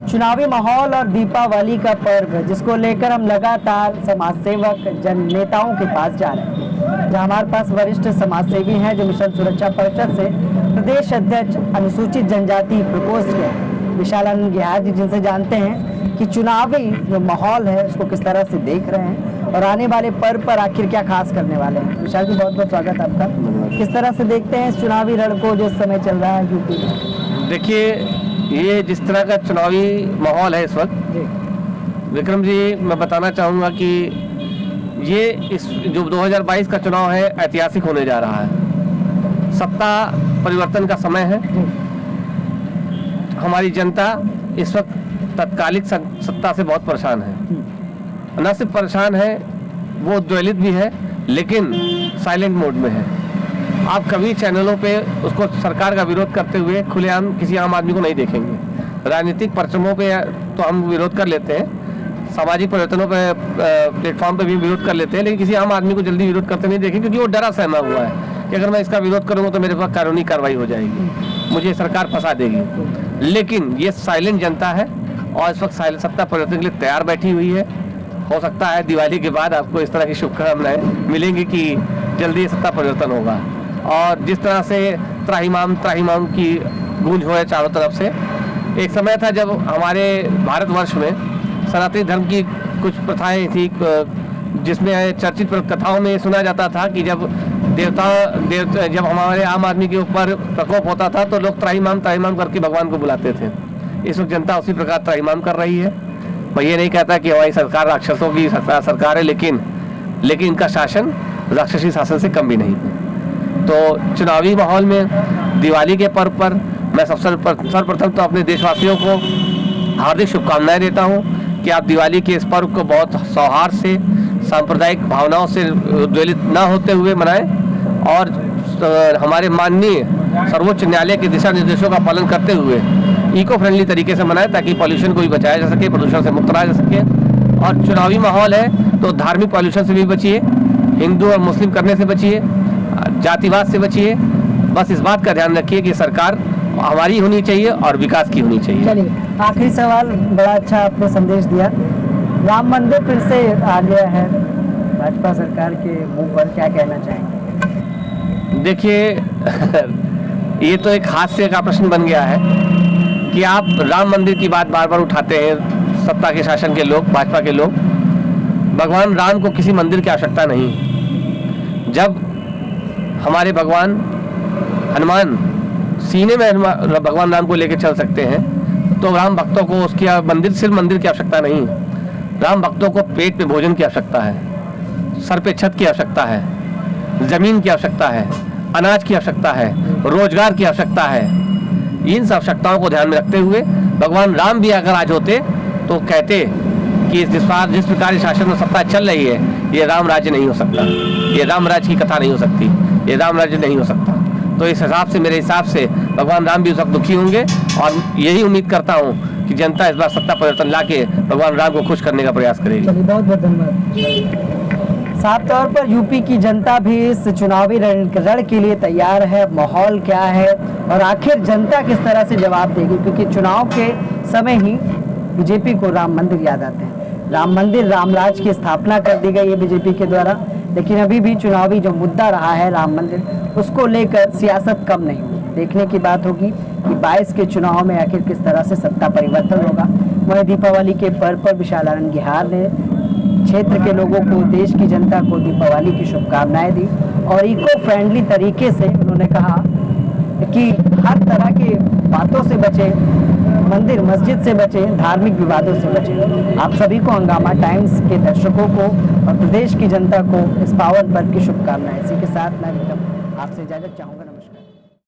चुनावी माहौल और दीपावली का पर्व जिसको लेकर हम लगातार समाज सेवक जन नेताओं के पास जा रहे हैं, जहां हमारे पास वरिष्ठ समाज सेवी हैं जो मिशन सुरक्षा परिषद से प्रदेश अध्यक्ष अनुसूचित जनजाति प्रकोष्ठ के विशालानंद गिहार जी, जिनसे जानते हैं कि चुनावी जो माहौल है उसको किस तरह से देख रहे हैं और आने वाले पर्व पर आखिर क्या खास करने वाले हैं। विशाल जी, बहुत बहुत स्वागत आपका। किस तरह से देखते हैं इस चुनावी रण को जो इस समय चल रहा है यूपी में? देखिए, ये जिस तरह का चुनावी माहौल है इस वक्त, विक्रम जी, मैं बताना चाहूँगा कि ये इस जो 2022 का चुनाव है ऐतिहासिक होने जा रहा है। सत्ता परिवर्तन का समय है। हमारी जनता इस वक्त तत्कालिक सत्ता से बहुत परेशान है। न सिर्फ परेशान है, वो द्वेलित भी है, लेकिन साइलेंट मोड में है। आप कभी चैनलों पे उसको सरकार का विरोध करते हुए खुलेआम किसी आम आदमी को नहीं देखेंगे। राजनीतिक परचमों पे तो हम विरोध कर लेते हैं, सामाजिक परिवर्तनों पे प्लेटफॉर्म पे भी विरोध कर लेते हैं, लेकिन किसी आम आदमी को जल्दी विरोध करते नहीं देखेंगे, क्योंकि वो डरा सहमा हुआ है कि अगर मैं इसका विरोध करूँगा तो मेरे पास कानूनी कार्रवाई हो जाएगी, मुझे सरकार फंसा देगी। लेकिन ये साइलेंट जनता है और इस वक्त सत्ता परिवर्तन के लिए तैयार बैठी हुई है। हो सकता है दिवाली के बाद आपको इस तरह की शुभकामनाएं मिलेंगी कि जल्दी सत्ता परिवर्तन होगा। और जिस तरह से त्राहिमाम की गूंज हो है चारों तरफ से। एक समय था जब हमारे भारतवर्ष में सनातनी धर्म की कुछ प्रथाएं थी, जिसमें चर्चित कथाओं में सुना जाता था कि जब जब हमारे आम आदमी के ऊपर प्रकोप होता था तो लोग त्राहिमाम करके भगवान को बुलाते थे। इस वक्त जनता उसी प्रकार त्राहिमाम कर रही है। मैं ये नहीं कहता कि हमारी सरकार राक्षसों की सरकार है, लेकिन इनका शासन राक्षसी शासन से कम भी नहीं है। तो चुनावी माहौल में दिवाली के पर्व पर मैं सर्वप्रथम तो अपने देशवासियों को हार्दिक शुभकामनाएं देता हूं कि आप दिवाली के इस पर्व को बहुत सौहार्द से, सांप्रदायिक भावनाओं से उद्वेलित न होते हुए मनाएं और हमारे माननीय सर्वोच्च न्यायालय के दिशा निर्देशों का पालन करते हुए इको फ्रेंडली तरीके से मनाएं, ताकि पॉल्यूशन को भी बचाया जा सके, प्रदूषण से मुक्त रहा जा सके। और चुनावी माहौल है तो धार्मिक पॉल्यूशन से भी बचिए, हिंदू और मुस्लिम करने से बचिए, जातिवाद से बचिए। बस इस बात का ध्यान रखिए कि सरकार हमारी होनी चाहिए और विकास की होनी चाहिए। चलिए, आखिरी सवाल, बड़ा अच्छा आपने संदेश दिया। राम मंदिर फिर से आ गया है भाजपा सरकार के मुंह पर, क्या कहना चाहेंगे? देखिए ये तो एक हास्य का प्रश्न बन गया है कि आप राम मंदिर की बात बार बार उठाते हैं, सत्ता के शासन के लोग, भाजपा के लोग। भगवान राम को किसी मंदिर की आवश्यकता नहीं। जब हमारे भगवान हनुमान सीने में भगवान राम को लेकर चल सकते हैं, तो राम भक्तों को उसकी सिर्फ मंदिर की आवश्यकता नहीं। राम भक्तों को पेट पे भोजन की आवश्यकता है, सर पे छत की आवश्यकता है, जमीन की आवश्यकता है, अनाज की आवश्यकता है, रोजगार की आवश्यकता है। इन सब आवश्यकताओं को ध्यान में रखते हुए भगवान राम भी अगर आज होते तो कहते कि जिस प्रकार शासन में सत्ता चल रही है, ये राम राज्य नहीं हो सकता, ये राम राज्य की कथा नहीं हो सकती, ये राम राज्य नहीं हो सकता। तो इस हिसाब से, मेरे हिसाब से, भगवान राम भी उस वक्त दुखी होंगे और यही उम्मीद करता हूँ कि जनता इस बार सत्ता परिवर्तन लाके भगवान राम को खुश करने का प्रयास करेगी। बहुत बहुत धन्यवाद। साफ तौर पर यूपी की जनता भी इस चुनावी रण के लिए तैयार है। माहौल क्या है और आखिर जनता किस तरह से जवाब देगी, क्योंकि चुनाव के समय ही बीजेपी को राम मंदिर याद आते हैं। राम मंदिर, रामराज की स्थापना कर दी गई है बीजेपी के द्वारा, लेकिन अभी भी चुनावी जो मुद्दा रहा है राम मंदिर, उसको लेकर सियासत कम नहीं हुई। देखने की बात होगी कि 22 के चुनाव में आखिर किस तरह से सत्ता परिवर्तन होगा। वहीं दीपावली के पर्व पर विशालानंद गिहार ने क्षेत्र के लोगों को, देश की जनता को दीपावली की शुभकामनाएं दी और इको फ्रेंडली तरीके से उन्होंने कहा कि हर तरह के बातों से बचे, मंदिर मस्जिद से बचे, धार्मिक विवादों से बचे। आप सभी को, हंगामा टाइम्स के दर्शकों को और प्रदेश की जनता को इस पावन पर्व की शुभकामनाएं। इसी के साथ मैं आपसे इजाजत चाहूँगा।